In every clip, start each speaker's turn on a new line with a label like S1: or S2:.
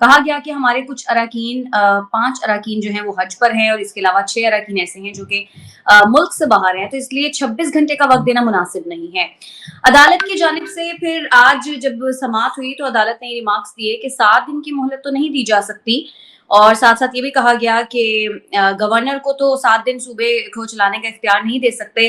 S1: کہا گیا کہ ہمارے کچھ اراکین 5 اراکین جو ہیں وہ حج پر ہیں اور اس کے علاوہ 6 اراکین ایسے ہیں جو کہ ملک سے باہر ہیں، تو اس لیے 26 گھنٹے کا وقت دینا مناسب نہیں ہے۔ عدالت کی جانب سے پھر آج جب سماعت ہوئی تو عدالت نے ریمارکس دیے کہ 7 دن کی مہلت تو نہیں دی جا سکتی، اور ساتھ ساتھ یہ بھی کہا گیا کہ گورنر کو تو 7 دن صوبے کو چلانے کا اختیار نہیں دے سکتے۔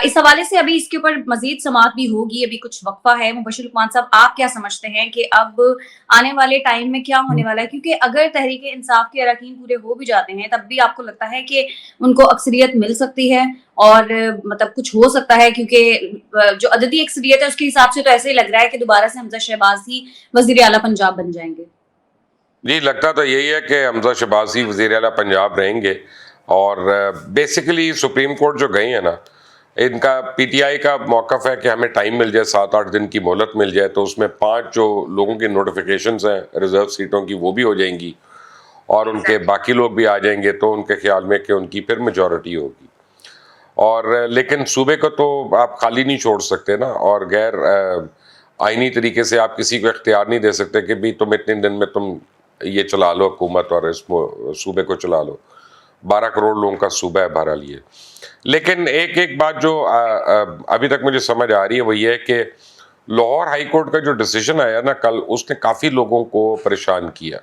S1: اس حوالے سے ابھی اس کے اوپر مزید سماعت بھی ہوگی، ابھی کچھ وقفہ ہے۔ مبشر لقمان صاحب، آپ کیا سمجھتے ہیں کہ اب آنے والے ٹائم میں کیا ہونے والا ہے؟ کیونکہ اگر تحریک انصاف کے اراکین پورے ہو بھی جاتے ہیں تب بھی آپ کو لگتا ہے کہ ان کو اکثریت مل سکتی ہے اور مطلب کچھ ہو سکتا ہے؟ کیونکہ جو عددی اکثریت ہے اس کے حساب سے تو ایسے ہی لگ رہا ہے کہ دوبارہ سے حمزہ شہباز ہی وزیر اعلیٰ پنجاب بن جائیں گے۔
S2: جی، لگتا تو یہی ہے کہ حمزہ شہباز ہی وزیر اعلیٰ پنجاب رہیں گے، اور بیسیکلی سپریم کورٹ جو گئی ہے نا، ان کا پی ٹی آئی کا موقف ہے کہ ہمیں ٹائم مل جائے، 7-8 دن کی مہلت مل جائے، تو اس میں 5 جو لوگوں کی نوٹیفیکیشنز ہیں ریزرو سیٹوں کی وہ بھی ہو جائیں گی، اور ان کے باقی لوگ بھی آ جائیں گے، تو ان کے خیال میں کہ ان کی پھر میجورٹی ہوگی۔ اور لیکن صوبے کو تو آپ خالی نہیں چھوڑ سکتے نا، اور غیر آئینی طریقے سے آپ کسی کو اختیار نہیں دے سکتے کہ بھی تم اتنے دن میں تم یہ چلا لو حکومت اور اس صوبے کو چلا لو۔ 12 کروڑ لوگوں کا صوبہ ہے بہرحال یہ۔ لیکن ایک بات جو ابھی تک مجھے سمجھ آ رہی ہے وہ یہ ہے کہ لاہور ہائی کورٹ کا جو ڈیسیژن آیا نا کل، اس نے کافی لوگوں کو پریشان کیا،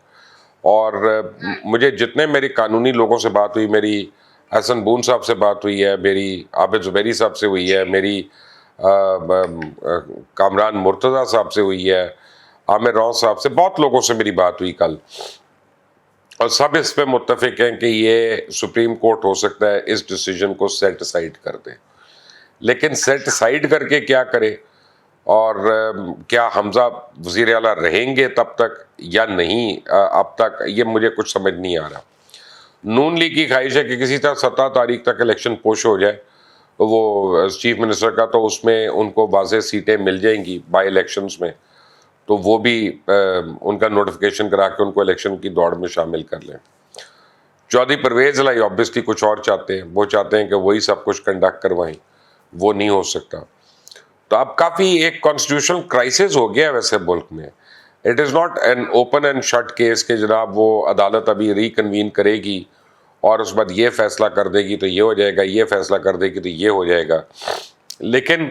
S2: اور مجھے جتنے میری قانونی لوگوں سے بات ہوئی، میری حسن بون صاحب سے بات ہوئی ہے، میری عابد زبیری صاحب سے ہوئی ہے، میری کامران مرتضیٰ صاحب سے ہوئی ہے، عامر رون صاحب سے، بہت لوگوں سے میری بات ہوئی کل، اور سب اس پہ متفق ہیں کہ یہ سپریم کورٹ ہو سکتا ہے اس ڈیسیجن کو سیٹ اسائیڈ کر دے۔ لیکن سیٹ اسائیڈ کر کے کیا کرے، اور کیا حمزہ وزیر اعلیٰ رہیں گے تب تک یا نہیں، اب تک یہ مجھے کچھ سمجھ نہیں آ رہا۔ نون لیگ کی خواہش ہے کہ کسی طرح 17 تاریخ تک الیکشن پوش ہو جائے، وہ چیف منسٹر کا، تو اس میں ان کو واضح سیٹیں مل جائیں گی بائی الیکشنز میں، تو وہ بھی ان کا نوٹیفیکیشن کرا کے ان کو الیکشن کی دوڑ میں شامل کر لیں۔ چودھری پرویز الہی آبویسلی کچھ اور چاہتے ہیں، وہ چاہتے ہیں کہ وہی سب کچھ کنڈکٹ کروائیں، وہ نہیں ہو سکتا۔ تو اب کافی ایک کانسٹیٹیوشنل کرائسس ہو گیا ہے ویسے ملک میں۔ It is not an open and shut case کہ جناب وہ عدالت ابھی ریکنوین کرے گی اور اس بعد یہ فیصلہ کر دے گی تو یہ ہو جائے گا، یہ فیصلہ کر دے گی تو یہ ہو جائے گا۔ لیکن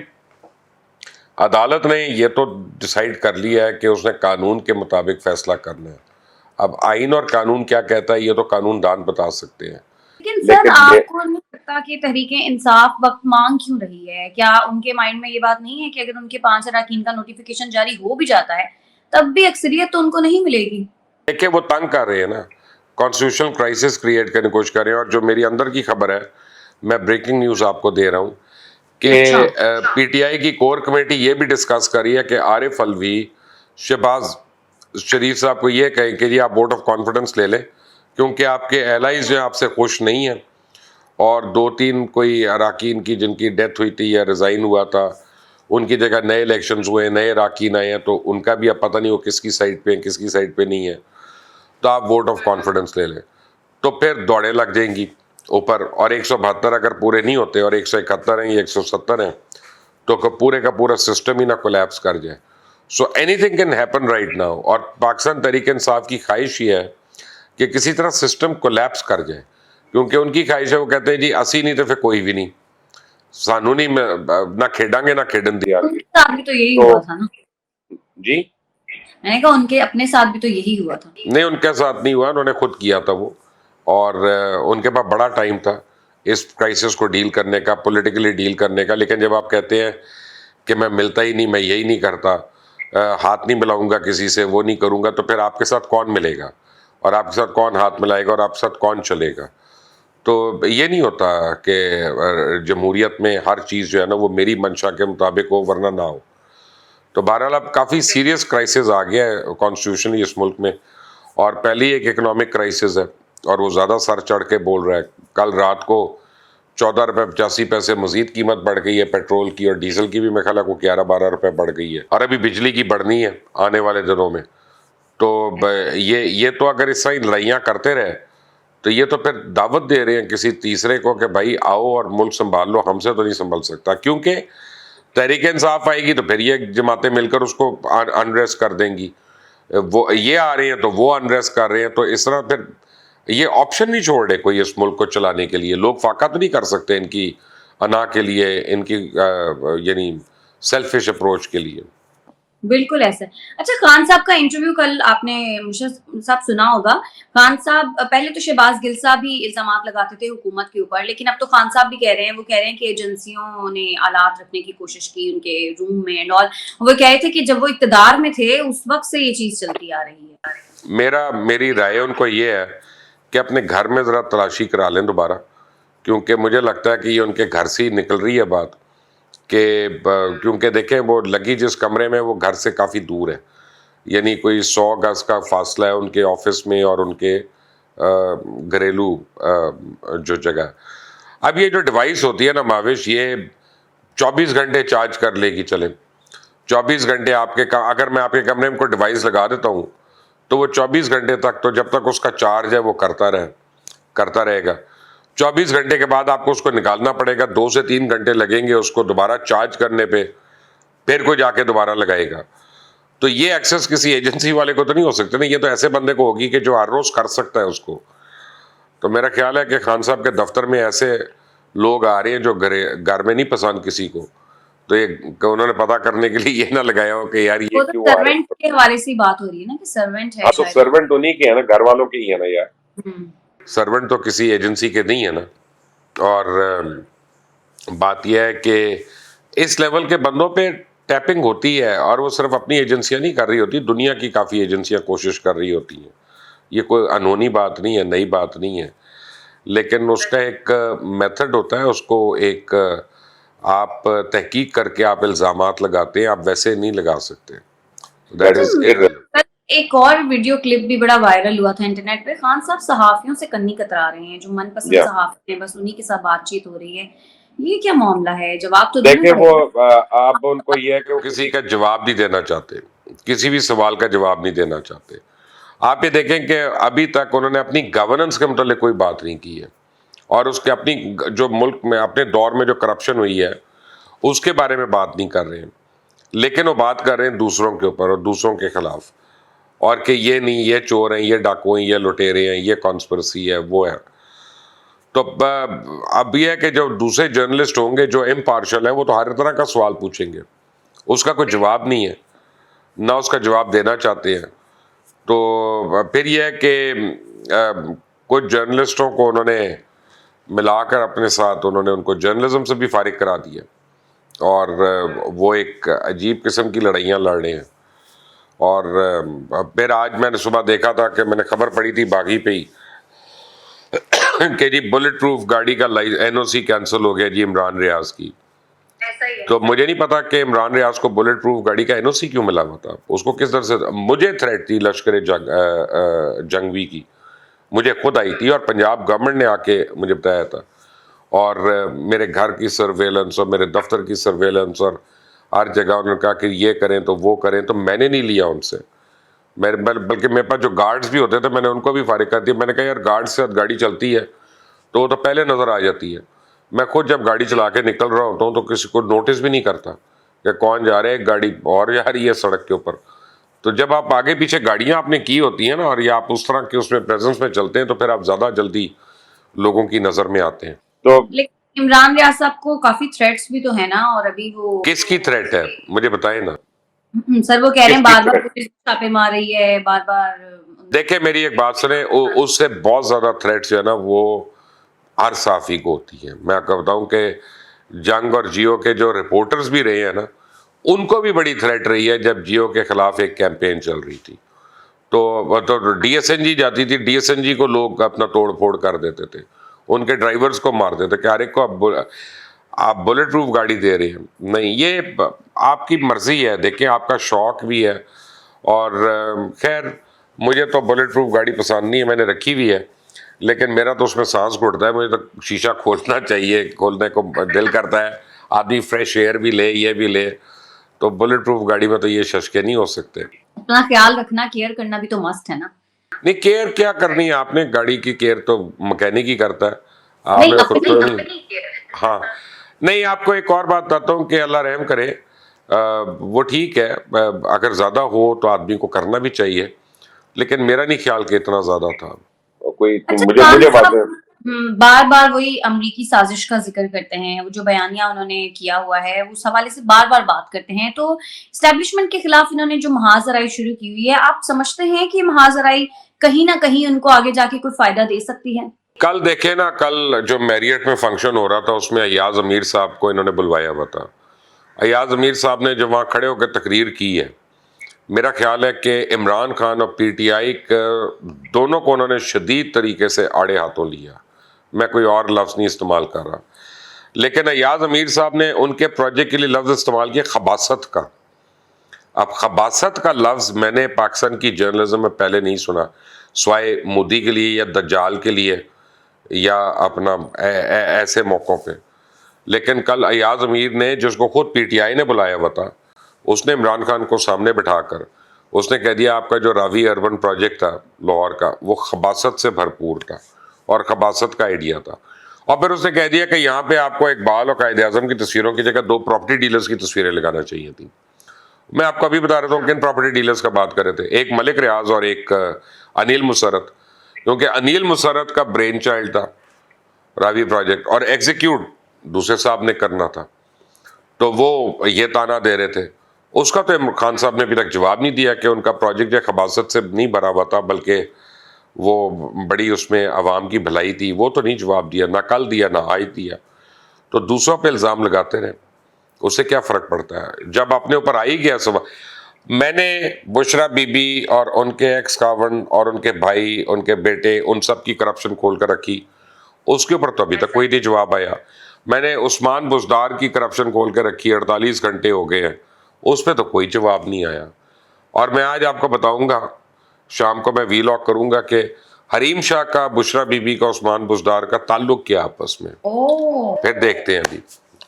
S2: عدالت نے یہ تو ڈیسائیڈ کر لیا ہے کہ اس نے قانون کے مطابق فیصلہ کرنا ہے۔ اب آئین اور قانون کیا کہتا ہے یہ تو قانون دان بتا سکتے ہیں۔
S1: لیکن سر، آپ کو نہیں لگتا کہ تحریک انصاف وقت مانگ کیوں رہی ہے؟ کیا ان کے مائنڈ میں یہ بات نہیں ہے کہ اگر ان کے 5 اراکین کا نوٹیفیکیشن جاری ہو بھی جاتا ہے تب بھی اکثریت تو ان کو نہیں ملے گی؟
S2: دیکھیں وہ تنگ کر رہے ہیں نا، کانسٹیٹیوشنل کرائسس کریٹ کرنے کی کوشش کر رہے ہیں، اور جو میری اندر کی خبر ہے، میں بریکنگ نیوز آپ کو دے رہا ہوں کہ پی ٹی آئی کی کور کمیٹی یہ بھی ڈسکس کر رہی ہے کہ عارف الوی شہباز شریف صاحب کو یہ کہیں کہ جی آپ ووٹ آف کانفیڈنس لے لیں، کیونکہ آپ کے الائز جو ہیں آپ سے خوش نہیں ہیں، اور 2-3 کوئی اراکین کی جن کی ڈیتھ ہوئی تھی یا ریزائن ہوا تھا، ان کی جگہ نئے الیکشنز ہوئے، نئے اراکین آئے ہیں، تو ان کا بھی اب پتہ نہیں ہو کس کی سائڈ پہ ہیں کس کی سائڈ پہ نہیں ہے، تو آپ ووٹ آف کانفیڈنس لے لیں، تو پھر دوڑیں لگ جائیں گی اوپر، اور 172 اگر پورے نہیں ہوتے اور 171 ہیں یا 170 ہیں تو پورے کا پورا سسٹم ہی نہ کولیپس کر جائے۔ So any thing can happen right now, اور پاکستان تحریک انصاف کی خواہش یہ ہے کہ کسی طرح سسٹم کولیپس کر جائے، کیونکہ ان کی خواہش ہے، وہ کہتے ہیں جی اسی نہیں تو پھر کوئی بھی نہیں، سانو نہیں، نہ کھیڈاں گے نہ کھیڈن دیا
S1: ان کے ساتھ بھی تو یہی ہوا تھا نا؟
S2: جی
S1: میں نے کہا ان کے اپنے ساتھ بھی تو یہی ہوا تھا۔
S2: نہیں، ان کے ساتھ نہیں ہوا، انہوں نے خود کیا تھا وہ، اور ان کے پاس بڑا ٹائم تھا اس کرائسس کو ڈیل کرنے کا، پولیٹیکلی ڈیل کرنے کا۔ لیکن جب آپ کہتے ہیں کہ میں ملتا ہی نہیں، میں یہی نہیں کرتا، ہاتھ نہیں ملاؤں گا کسی سے، وہ نہیں کروں گا، تو پھر آپ کے ساتھ کون ملے گا، اور آپ کے ساتھ کون ہاتھ ملائے گا، اور آپ کے ساتھ کون چلے گا؟ تو یہ نہیں ہوتا کہ جمہوریت میں ہر چیز جو ہے نا وہ میری منشا کے مطابق ہو ورنہ نہ ہو۔ تو بہرحال اب کافی سیریس کرائسس آ گیا ہے کانسٹیٹیوشنلی اس ملک میں، اور پہلی ایک اکنامک کرائسس ہے، اور وہ زیادہ سر چڑھ کے بول رہا ہے۔ کل رات کو 14.85 روپے مزید قیمت بڑھ گئی ہے پیٹرول کی، اور ڈیزل کی بھی میں خیال ہے کو 11-12 روپے بڑھ گئی ہے، اور ابھی بجلی کی بڑھنی ہے آنے والے دنوں میں۔ تو یہ تو اگر اس طرح لڑائیاں کرتے رہے تو یہ تو پھر دعوت دے رہے ہیں کسی تیسرے کو کہ بھائی آؤ اور ملک سنبھال لو، ہم سے تو نہیں سنبھل سکتا، کیونکہ تحریک انصاف آئے گی تو پھر یہ جماعتیں مل کر اس کو انریسٹ کر دیں گی، وہ یہ آ رہے ہیں تو وہ انریسٹ کر رہے ہیں, تو اس طرح پھر یہ آپشن نہیں چھوڑ رہے کوئی اس ملک کو چلانے کے لیے. لوگ فاقہ تو نہیں کر سکتے ان کی انا کے لیے, ان کی یعنی سیلفش اپروچ کے لیے.
S1: بالکل ایسا. اچھا, خان صاحب کا انٹرویو کل آپ نے مشرف صاحب سنا ہوگا. خان صاحب پہلے تو شہباز گل صاحب ہی الزامات لگاتے تھے حکومت کے اوپر, لیکن اب تو خان صاحب بھی کہہ رہے ہیں, وہ کہہ رہے ہیں کہ ایجنسیوں نے آلات رکھنے کی کوشش کی ان کے روم میں اینڈ آل. وہ کہہ رہے تھے کہ جب وہ اقتدار میں تھے اس وقت سے یہ چیز چلتی آ رہی ہے.
S2: میری رائے ان کو یہ ہے کہ اپنے گھر میں ذرا تلاشی کرا لیں دوبارہ, کیونکہ مجھے لگتا ہے کہ یہ ان کے گھر سے ہی نکل رہی ہے بات, کہ کیونکہ دیکھیں وہ لگی جس کمرے میں وہ گھر سے کافی دور ہے, یعنی کوئی 100 گز کا فاصلہ ہے ان کے آفس میں اور ان کے گھریلو جو جگہ. اب یہ جو ڈیوائس ہوتی ہے نا ماوش, یہ 24 گھنٹے چارج کر لے گی. چلیں 24 گھنٹے آپ کے, اگر میں آپ کے کمرے میں کوئی ڈیوائس لگا دیتا ہوں تو وہ 24 گھنٹے تک, تو جب تک اس کا چارج ہے وہ کرتا رہے گا. 24 گھنٹے کے بعد آپ کو اس کو نکالنا پڑے گا, 2 سے 3 گھنٹے لگیں گے اس کو دوبارہ چارج کرنے پہ, پھر کوئی جا کے دوبارہ لگائے گا. تو یہ ایکسس کسی ایجنسی والے کو تو نہیں ہو سکتا نا, یہ تو ایسے بندے کو ہوگی کہ جو ہر روز کر سکتا ہے اس کو. تو میرا خیال ہے کہ خان صاحب کے دفتر میں ایسے لوگ آ رہے ہیں جو گھر میں نہیں پسند کسی کو, تو یہ انہوں نے پتا کرنے کے لیے یہ نہ لگایا ہو کہ یار یہ کیوں آ رہے ہیں.
S1: سرونٹ کے حوالے سے بات ہو رہی ہے نا کہ سرونٹ ہے,
S2: تو سرونٹ تو نہیں کیا نا, گھر والوں کے ہی ہے نا یار, سرونٹ تو کسی ایجنسی کے نہیں ہے نا. اور بات یہ ہے کہ اس لیول کے بندوں پہ ٹیپنگ ہوتی ہے, اور وہ صرف اپنی ایجنسیاں نہیں کر رہی ہوتی, دنیا کی کافی ایجنسیاں کوشش کر رہی ہوتی ہیں. یہ کوئی انہونی بات نہیں ہے, نئی بات نہیں ہے, لیکن اس کا ایک میتھڈ ہوتا ہے, اس کو ایک آپ تحقیق کر کے آپ الزامات لگاتے ہیں, آپ ویسے نہیں لگا سکتے. That is irrelevant.
S1: ایک اور ویڈیو کلپ بھی بڑا وائرل ہوا تھا انٹرنیٹ پہ, خان صاحب صحافیوں سے کنی کترا رہے ہیں, جو من پسند صحافی ہیں بس انہی کے ساتھ بات چیت ہو رہی ہے. یہ کیا معاملہ ہے؟ جواب تو
S2: دیکھیں, وہ آپ ان کو یہ ہے کہ وہ کسی کا جواب نہیں دینا چاہتے, کسی بھی سوال کا جواب نہیں دینا چاہتے. آپ یہ دیکھیں کہ ابھی تک انہوں نے اپنی گورننس کے متعلق کوئی بات نہیں کی ہے, اور اس کے اپنی جو ملک میں اپنے دور میں جو کرپشن ہوئی ہے اس کے بارے میں بات نہیں کر رہے ہیں, لیکن وہ بات کر رہے ہیں دوسروں کے اوپر اور دوسروں کے خلاف, اور کہ یہ نہیں, یہ چور ہیں, یہ ڈاکو ہیں, یہ لٹیرے ہیں, یہ کانسپرسی ہے, وہ ہے. تو اب یہ ہے کہ جو دوسرے جرنلسٹ ہوں گے جو امپارشل ہیں, وہ تو ہر طرح کا سوال پوچھیں گے, اس کا کوئی جواب نہیں ہے, نہ اس کا جواب دینا چاہتے ہیں. تو پھر یہ ہے کہ کچھ جرنلسٹوں کو انہوں نے ملا کر اپنے ساتھ, انہوں نے ان کو جرنلزم سے بھی فارغ کرا دیا, اور وہ ایک عجیب قسم کی لڑائیاں لڑ رہے ہیں. اور پھر آج میں نے صبح دیکھا تھا کہ میں نے خبر پڑھی تھی باغی پہ ہی کہ جی بلٹ پروف گاڑی کا NOC کینسل ہو گیا جی عمران ریاض کی. تو مجھے نہیں پتا کہ عمران ریاض کو بلٹ پروف گاڑی کا NOC کیوں ملا ہوا تھا, اس کو کس طرح سے. مجھے تھریٹ تھی لشکر جنگوی کی, مجھے خود آئی تھی, اور پنجاب گورنمنٹ نے آ کے مجھے بتایا تھا, اور میرے گھر کی سرویلنس اور میرے دفتر کی سرویلنس, اور ہر جگہ انہوں نے کہا کہ یہ کریں تو وہ کریں, تو میں نے نہیں لیا ان سے. بلکہ میرے پاس جو گارڈز بھی ہوتے تھے میں نے ان کو بھی فارغ کر دیا. میں نے کہا یار گارڈ سے گاڑی چلتی ہے تو وہ تو پہلے نظر آ جاتی ہے, میں خود جب گاڑی چلا کے نکل رہا ہوتا ہوں تو کسی کو نوٹس بھی نہیں کرتا کہ کون جا رہا ہے, ایک گاڑی اور جا رہی ہے سڑک کے اوپر. تو جب آپ آگے پیچھے گاڑیاں آپ نے کی ہوتی ہیں نا, اور یہ آپ اس طرح کے اس میں پریزنس میں چلتے ہیں, تو پھر آپ زیادہ جلدی لوگوں کی نظر میں آتے ہیں. تو
S1: عمران ریاض صاحب کو کافی تھریٹس بھی تو ہے نا, اور ابھی وہ
S2: کس کی تھریٹ ہے مجھے بتائیں نا.
S1: سر وہ کہہ رہے ہیں بار بار پولیس چھاپے مار رہی ہے, بار بار.
S2: دیکھیں میری ایک بات سنیں, اس سے بہت زیادہ تھریٹ جو ہے نا وہ ہر صحافی کو ہوتی ہے. میں آپ کو بتاؤں کہ جنگ اور جیو کے جو رپورٹرز بھی رہے ہیں نا, ان کو بھی بڑی تھریٹ رہی ہے. جب جیو کے خلاف ایک کیمپین چل رہی تھی تو DSNG جاتی تھی, DSNG کو لوگ اپنا توڑ پھوڑ کر دیتے تھے, ان کے ڈرائیورز کو مار دیتے کہ ہر ایک کو آپ بلٹ پروف گاڑی دے رہے ہیں. نہیں, یہ آپ کی مرضی ہے, دیکھیں آپ کا شوق بھی ہے, اور خیر مجھے تو بلٹ پروف گاڑی پسند نہیں ہے, میں نے رکھی ہوئی ہے, لیکن میرا تو اس میں سانس گھٹتا ہے, مجھے تو شیشہ کھولنا چاہیے, کھولنے کو دل کرتا ہے, آدمی فریش ایئر بھی لے, یہ بھی لے. تو بلٹ پروف گاڑی میں تو یہ ششکے نہیں ہو سکتے.
S1: اپنا خیال رکھنا, کیئر کرنا بھی تو مسٹ ہے نا. نہیں,
S2: کیئر کیا کرنی ہے آپ نے, گاڑی کی کیئر تو مکینک ہی کرتا ہے, آپ نے خود تو نہیں. ہاں نہیں, آپ کو ایک اور بات بتاتا ہوں کہ اللہ رحم کرے, وہ ٹھیک ہے، اگر زیادہ ہو تو آدمی کو کرنا بھی چاہیے، لیکن میرا نہیں خیال کہ اتنا زیادہ تھا کوئی.
S1: اچھا
S2: مجھے
S1: خان
S2: بات
S1: صاحب بار بار وہی امریکی سازش کا ذکر کرتے ہیں، وہ جو بیانیہ انہوں نے کیا ہوا ہے اس حوالے سے بار بار بات کرتے ہیں، تو اسٹیبلشمنٹ کے خلاف انہوں نے جو محاذ آرائی شروع کی ہوئی ہے، آپ سمجھتے ہیں کہ محاذ آرائی کہیں نہ کہیں ان کو آگے جا کے کوئی فائدہ دے سکتی ہے؟
S2: کل دیکھیں نا، کل جو میریٹ میں فنکشن ہو رہا تھا اس میں ایاز امیر صاحب کو انہوں نے بلوایا ہوا تھا. ایاز امیر صاحب نے جو وہاں کھڑے ہو کے تقریر کی ہے، میرا خیال ہے کہ عمران خان اور پی ٹی آئی دونوں کو انہوں نے شدید طریقے سے آڑے ہاتھوں لیا. میں کوئی اور لفظ نہیں استعمال کر رہا، لیکن ایاز امیر صاحب نے ان کے پروجیکٹ کے لیے لفظ استعمال کیا خباثت کا. اب خباثت کا لفظ میں نے پاکستان کی جرنلزم میں پہلے نہیں سنا، سوائے مودی کے لیے یا دجال کے لیے یا اپنا ایسے موقعوں پہ. لیکن کل ایاز امیر نے، جس کو خود پی ٹی آئی نے بلایا ہوا تھا، اس نے عمران خان کو سامنے بٹھا کر اس نے کہہ دیا آپ کا جو راوی اربن پروجیکٹ تھا لاہور کا، وہ خباثت سے بھرپور تھا اور خباثت کا آئیڈیا تھا. اور پھر اس نے کہہ دیا کہ یہاں پہ آپ کو اقبال اور قائد اعظم کی تصویروں کی جگہ 2 پراپرٹی ڈیلرز کی تصویریں لگانا چاہیے تھیں. میں آپ کو ابھی بتا رہا ہوں کن پراپرٹی ڈیلرز کا بات کر رہے تھے، ایک ملک ریاض اور ایک انیل مسرت، کیونکہ انیل مسرت کا برین چائلڈ تھا راوی پروجیکٹ، اور ایگزیکیوٹ دوسرے صاحب نے کرنا تھا. تو وہ یہ تانا دے رہے تھے. اس کا تو خان صاحب نے ابھی تک جواب نہیں دیا کہ ان کا پروجیکٹ جو خباثت سے نہیں بھرا ہوا تھا بلکہ وہ بڑی اس میں عوام کی بھلائی تھی، وہ تو نہیں جواب دیا، نہ کل دیا نہ آج دیا. تو دوسروں پہ الزام لگاتے رہے، اس سے کیا فرق پڑتا ہے جب اپنے اوپر آ ہی گیا سب. میں نے بشرا بی بی اور ان کے ایکس خاوند اور ان کے بھائی، ان کے بیٹے، ان سب کی کرپشن کھول کر رکھی، اس کے اوپر تو ابھی تک کوئی نہیں جواب آیا. میں نے عثمان بزدار کی کرپشن کھول کے رکھی، 48 گھنٹے ہو گئے ہیں، اس پہ تو کوئی جواب نہیں آیا. اور میں آج آپ کو بتاؤں گا، شام کو میں وی لاگ کروں گا کہ حریم شاہ کا، بشرا بی بی کا، عثمان بزدار کا تعلق کیا آپس میں، پھر دیکھتے ہیں، ابھی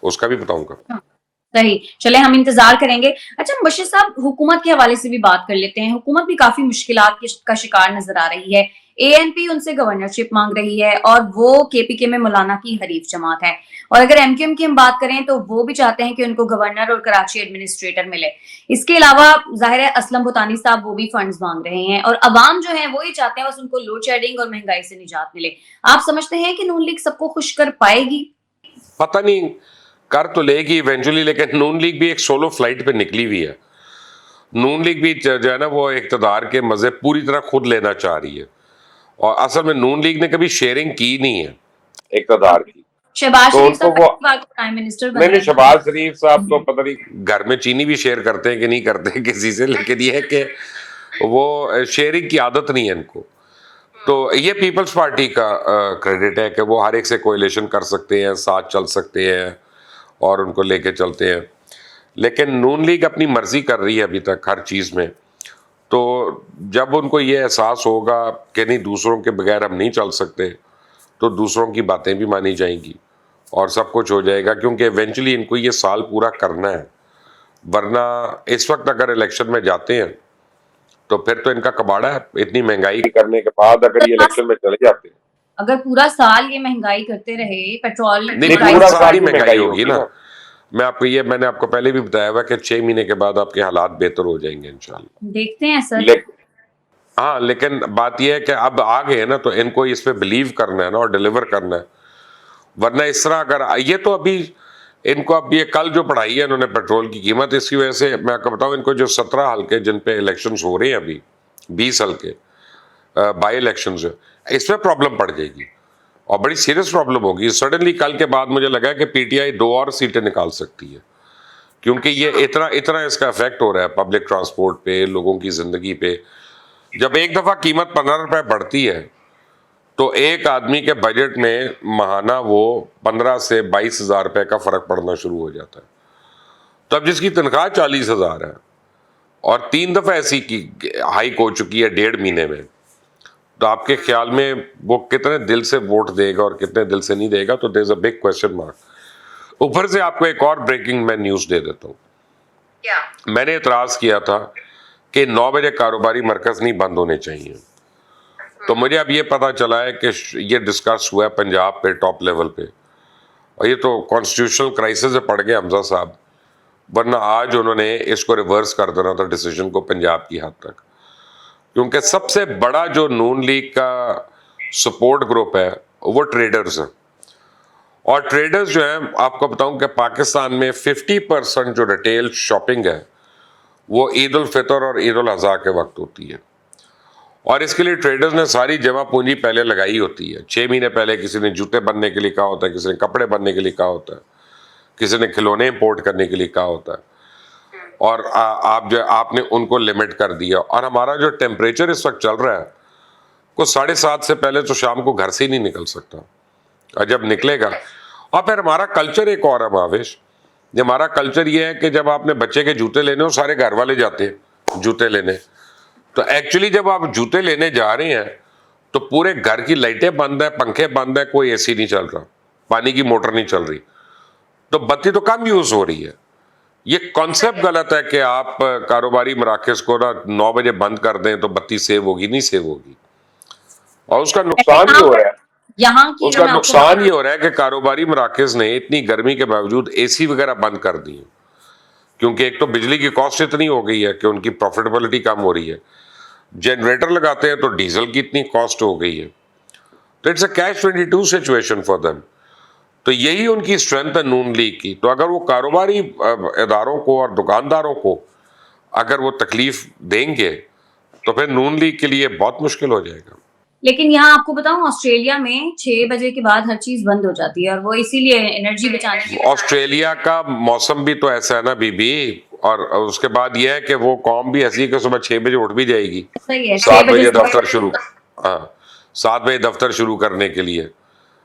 S2: اس کا بھی بتاؤں گا.
S1: صحیح، چلے ہم انتظار کریں گے. اچھا مبشر صاحب، حکومت کے حوالے سے بھی بات کر لیتے ہیں. حکومت بھی کافی مشکلات کا شکار نظر آ رہی ہے. اے این پی ان سے گورنرشپ مانگ رہی ہے اور وہ کے پی کے میں مولانا کی حریف جماعت ہے. اور اگر ایم کیو ایم کی ہم بات کریں تو وہ بھی چاہتے ہیں کہ ان کو گورنر اور کراچی ایڈمنسٹریٹر ملے. اس کے علاوہ ظاہر ہے اسلم بھوتانی صاحب وہ بھی فنڈز مانگ رہے ہیں، اور عوام جو ہیں وہی چاہتے ہیں بس ان کو لوڈ شیڈنگ اور مہنگائی سے نجات ملے. آپ سمجھتے ہیں کہ نون لیگ سب کو خوش کر پائے گی؟
S2: پتہ نہیں، کر تو لے گی ایونچولی، لیکن نون لیگ بھی ایک سولو فلائٹ پہ نکلی ہوئی ہے. نون لیگ بھی جو ہے نا وہ اقتدار کے مزے پوری طرح خود لینا چاہ رہی ہے، اور اصل میں نون لیگ نے کبھی شیئرنگ کی نہیں ہے اقتدار کی.
S1: شہباز
S2: تو
S1: شریف
S2: ان کو
S1: صاحب پرائم منسٹر
S2: میں نے شہباز شریف صاحب تو پتہ نہیں گھر میں چینی بھی شیئر کرتے ہیں کہ نہیں کرتے کسی سے، لیکن یہ ہے کہ وہ شیئرنگ کی عادت نہیں ہے ان کو. تو یہ پیپلز پارٹی کا کریڈٹ ہے کہ وہ ہر ایک سے کوئلیشن کر سکتے ہیں، ساتھ چل سکتے ہیں اور ان کو لے کے چلتے ہیں. لیکن نون لیگ اپنی مرضی کر رہی ہے ابھی تک ہر چیز میں. تو جب ان کو یہ احساس ہوگا کہ نہیں دوسروں کے بغیر ہم نہیں چل سکتے، تو دوسروں کی باتیں بھی مانی جائیں گی اور سب کچھ ہو جائے گا، کیونکہ ایونچولی ان کو یہ سال پورا کرنا ہے. ورنہ اس وقت اگر الیکشن میں جاتے ہیں تو پھر تو ان کا کباڑا ہے. اتنی مہنگائی کرنے کے بعد اگر یہ الیکشن میں چلے جاتے ہیں،
S1: اگر پورا سال یہ مہنگائی کرتے رہے، پیٹرول
S2: نہیں پورا سال ہی مہنگائی ہوگی نا. میں نے آپ کو پہلے بھی بتایا ہوا کہ 6 مہینے کے بعد آپ کے حالات بہتر ہو جائیں گے انشاءاللہ.
S1: دیکھتے ہیں سر.
S2: ہاں لیکن بات یہ ہے کہ اب آ گئے نا تو ان کو اس پہ بلیو کرنا ہے نا اور ڈیلیور کرنا ہے. ورنہ اس طرح اگر یہ تو ابھی ان کو اب یہ کل جو پڑھائی ہے انہوں نے پیٹرول کی قیمت، اس کی وجہ سے میں آپ کو بتاؤں ان کو جو 17 حلقے جن پہ الیکشنز ہو رہے ہیں ابھی 20 حلقے بائی الیکشنز، اس میں پرابلم پڑ جائے گی اور بڑی سیریس پرابلم ہوگی. سڈنلی کل کے بعد مجھے لگا کہ پی ٹی آئی 2 اور سیٹیں نکال سکتی ہے، کیونکہ یہ اتنا اس کا افیکٹ ہو رہا ہے پبلک ٹرانسپورٹ پہ، لوگوں کی زندگی پہ. جب ایک دفعہ قیمت 15 روپے بڑھتی ہے تو ایک آدمی کے بجٹ میں ماہانہ وہ 15 سے 22 ہزار روپے کا فرق پڑنا شروع ہو جاتا ہے. تو اب جس کی تنخواہ 40,000 ہے اور 3 دفعہ ایسی کی ہائیک ہو چکی ہے 1.5 مہینے میں، تو آپ کے خیال میں وہ کتنے دل سے ووٹ دے گا اور کتنے دل سے نہیں دے گا؟ تو دیر از اے بگ کوشچن مارک. اوپر سے آپ کو ایک اور بریکنگ میں نیوز دے دیتا ہوں. میں نے اعتراض کیا تھا کہ 9 بجے کاروباری مرکز نہیں بند ہونے چاہیے. تو مجھے اب یہ پتا چلا ہے کہ یہ ڈسکس ہوا ہے پنجاب پہ ٹاپ لیول پہ، اور یہ تو کانسٹیٹیوشنل کرائسس سے پڑ گئے حمزہ صاحب. ورنہ آج انہوں نے اس کو ریورس کر دینا تھا ڈیسیجن کو پنجاب کی حد تک، کیونکہ سب سے بڑا جو نون لیگ کا سپورٹ گروپ ہے وہ ٹریڈرز ہیں، اور ٹریڈرز جو ہیں آپ کو بتاؤں کہ پاکستان میں 50% جو ریٹیل شاپنگ ہے وہ عید الفطر اور عید الاضحیٰ کے وقت ہوتی ہے، اور اس کے لیے ٹریڈرز نے ساری جمع پونجی پہلے لگائی ہوتی ہے. 6 مہینے پہلے کسی نے جوتے بننے کے لیے کہا ہوتا ہے، کسی نے کپڑے بننے کے لیے کہا ہوتا ہے، کسی نے کھلونے امپورٹ کرنے کے لیے کہا ہوتا ہے، اور آپ نے ان کو لمٹ کر دیا. اور ہمارا جو ٹیمپریچر اس وقت چل رہا ہے کو 7:30 سے پہلے تو شام کو گھر سے ہی نہیں نکل سکتا، اور جب نکلے گا. اور پھر ہمارا کلچر ایک اور ہے مہاوش، ہمارا کلچر یہ ہے کہ جب آپ نے بچے کے جوتے لینے ہو سارے گھر والے جاتے ہیں جوتے لینے، تو ایکچولی جب آپ جوتے لینے جا رہے ہیں تو پورے گھر کی لائٹیں بند ہیں، پنکھے بند ہیں، کوئی اے سی نہیں چل رہا، پانی کی موٹر نہیں چل رہی، تو بتی تو کم یوز ہو رہی ہے. یہ کانسیپٹ غلط ہے کہ آپ کاروباری مراکز کو 9 بجے بند کر دیں تو بتی سیو ہوگی، نہیں سیو ہوگی. اور اس کا نقصان یہ ہو رہا ہے،
S1: یہاں کی
S2: اس کا نقصان یہ ہو رہا ہے کہ کاروباری مراکز نے اتنی گرمی کے باوجود اے سی وغیرہ بند کر دی ہیں، کیونکہ ایک تو بجلی کی کاسٹ اتنی ہو گئی ہے کہ ان کی پروفیٹیبلٹی کم ہو رہی ہے. جنریٹر لگاتے ہیں تو ڈیزل کی اتنی کاسٹ ہو گئی ہے، تو it's a catch-22 situation for them. تو یہی ان کی اسٹرینتھ ہے نون لیگ کی. تو اگر وہ کاروباری اداروں کو اور دکانداروں کو اگر وہ تکلیف دیں گے تو پھر نون لیگ کے لیے بہت مشکل ہو جائے گا.
S1: لیکن یہاں آپ کو بتاؤں آسٹریلیا میں 6 بجے کے بعد ہر چیز بند ہو جاتی ہے، اور وہ اسی لیے انرجی بچانے کے لیے.
S2: آسٹریلیا کا موسم بھی تو ایسا ہے نا بی، اور اس کے بعد یہ ہے کہ وہ قوم بھی ایسی ہے کہ صبح 6 بجے اٹھ بھی جائے گی،
S1: صحیح ہے،
S2: 7 بجے دفتر شروع، 7 بجے دفتر شروع کرنے کے لیے.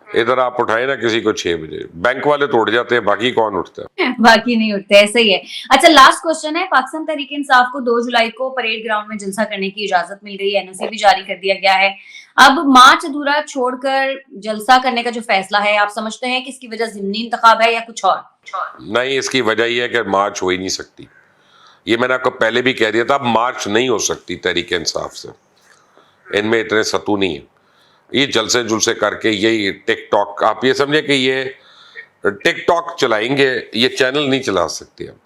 S2: ادھر آپ اٹھائیں نا کسی کو 6 بجے، بینک والے تو اٹھ جاتے ہیں، باقی کون اٹھتا ہے؟
S1: باقی نہیں اٹھتے. ایسا ہی ہے. اچھا لاسٹ کوسچن ہے، پاکستان تحریک انصاف کو 2 جولائی کو پریڈ گراؤنڈ میں جلسہ کرنے کی اجازت مل گئی ہے، NOC بھی جاری کر دیا گیا ہے. اب مارچ ادھورا چھوڑ کر جلسہ کرنے کا جو فیصلہ ہے، آپ سمجھتے ہیں کہ اس کی وجہ ضمنی انتخاب ہے یا کچھ اور؟
S2: نہیں، اس کی وجہ یہ ہے کہ مارچ ہو ہی نہیں سکتی. یہ میں نے آپ کو پہلے بھی کہہ دیا تھا، اب مارچ نہیں ہو سکتی تحریک انصاف سے، ان میں اتنے ستو نہیں ہیں. یہ جلسے جلسے کر کے یہی ٹک ٹاک، آپ یہ سمجھے کہ یہ ٹک ٹاک چلائیں گے، یہ چینل نہیں چلا سکتے. اب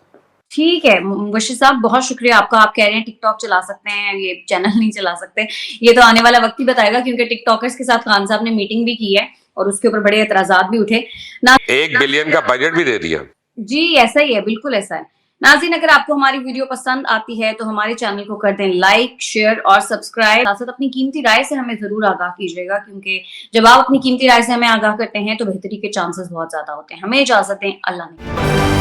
S1: ٹھیک ہے مبشر صاحب، بہت شکریہ آپ کا. آپ کہہ رہے ہیں ٹک ٹاک چلا سکتے ہیں، یہ چینل نہیں چلا سکتے. یہ تو آنے والا وقت ہی بتائے گا، کیونکہ ٹک ٹاکرز کے ساتھ خان صاحب نے میٹنگ بھی کی ہے اور اس کے اوپر بڑے اعتراضات بھی اٹھے.
S2: 1 بلین کا بجٹ بھی دے دیا.
S1: جی ایسا ہی ہے، بالکل ایسا ہے. ناظرین، اگر آپ کو ہماری ویڈیو پسند آتی ہے تو ہمارے چینل کو کر دیں لائک، شیئر اور سبسکرائب. ساتھ اپنی قیمتی رائے سے ہمیں ضرور آگاہ کیجیے گا، کیونکہ جب آپ اپنی قیمتی رائے سے ہمیں آگاہ کرتے ہیں تو بہتری کے چانسز بہت زیادہ ہوتے ہیں. ہمیں اجازت دیں، اللہ نے